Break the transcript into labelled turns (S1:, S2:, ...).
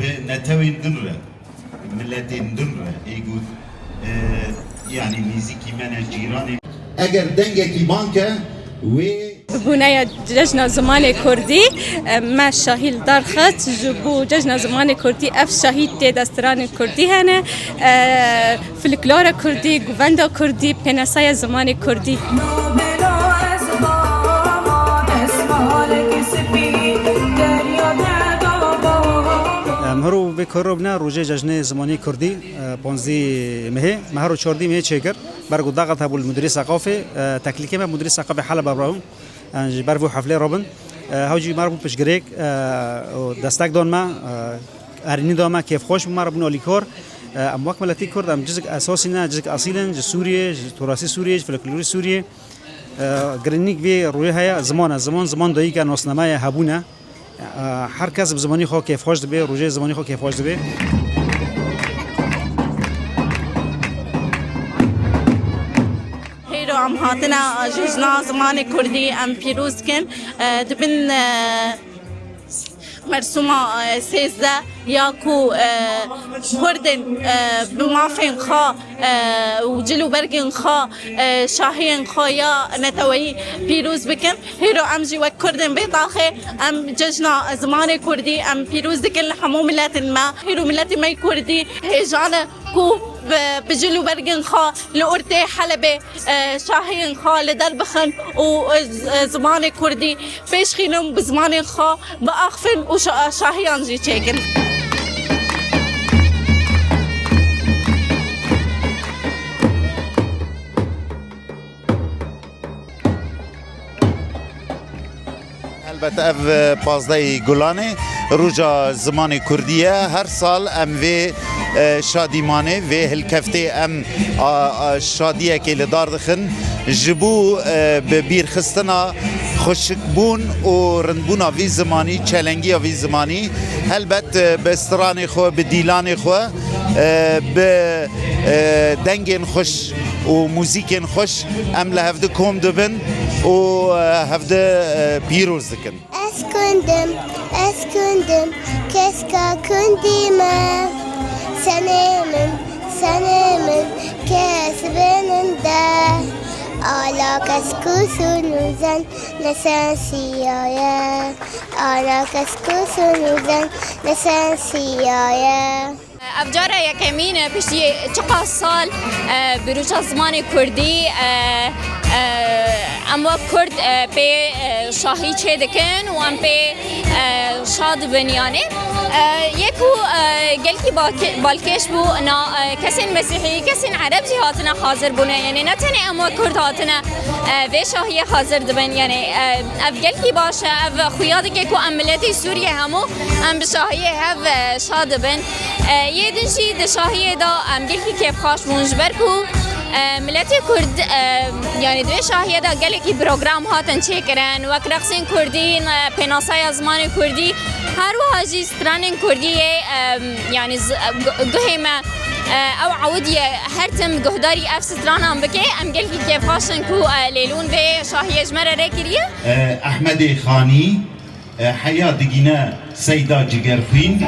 S1: بنتوين درة ملتين درة يقول يعني ميزيكي من جيراني اگر دنگکی بانکه و
S2: بونه جشن زمان کردی ما شاهیل درخت جبو جشن زمان کردی اف شاهید تی دستران کردی هنه فلکلور کردی گوند کردی پناسای زمان کردی
S3: مهرو بکربنا روزه جشن زمانی کردی 15 مه مهرو 14 مه چیکر برگو ضغط ابو المدير الثقافي تكليكي ما مدير الثقافي حلب ابراهيم برفو حفله روبن هاوجي مربوط بشگريك دستك دون ما ارني دون ما كيف خوش مربوط ليكور ام وكملتي كرد ام جزء اساسينا جزء اصيلا جزء سوريا تراثي سوريا فلكلوري سوريا گرنيك بي رويها زمان دایی که ناسنامه هبونه هر کس بزمانی خو کیف خوش دبی روزه زمانی خو کیف خوش دبی
S4: هیرو ام هاتنا جزنا زمان کردی ام پیروز کن دبن مرسومة سيزة ياكو كردن بمافين خا وجلو برقن خا شاهين خا يا نتوي بيروز بكن هيرو أمجي وكردن بيطاخي أم ججنا زمان كردي أم بيروز دكن حمو ملات ما هيرو ملات ما كردي هيجانا كو بجلو برقن خا لأورتي حلبة شاهين خا لدربخن وزمان كردي بيش خينم بزمان خا بأخفن وشاهيان جي تشيكن
S1: البته اف پازده گلانه روجا زمان کردیه هر سال ام وی شادیمانه و هلکفته ام شادیه که لدار دخن جبو ببیر خستنا خوشکبون و رندبونا وی زمانی چلنگی وی زمانی البت به استران خو به دیلان خو به دنگین خوش و موزیکین خوش ام لهفده کم دبن و هفده پیروز دکن
S5: اسکندم کسکا کندیمه سنمن کسبننده آلا کسکوسونوزن نسانسیایه آلا کسکوسونوزن نسانسیایه
S6: افجاره یکمین پشتی چقدر سال بروچ زمان کردی ام کرد به شاهی چه دکن و ام به شاد بنیانه یکو گلکی بالکش بو نا کسین مسیحی کسین عرب جهاتنا حاضر بونه یعنی نه تنه ام کرد هاتنا و شاهی حاضر دبن یعنی اف گلکی باشه اف خیاده که کو ملتی سوریه همو ام به شاهی هف شاد بن یه دنشی د شاهی دا ام گلکی کیف خاش منجبر کو ملتی کرد یعنی دوی شاهیه دا گلکی پروگرام هاتن چه کرن وک رقصین کردین پناسای زمان کردی هر واجی سترانین کردی یعنی گهیمه او عودیه هر تم گهداری اف ستران هم بکه ام گلکی کیف خاشن کو لیلون به شاهیه جمره رکریه
S1: احمد خانی حیات گینه سیدا جگرفین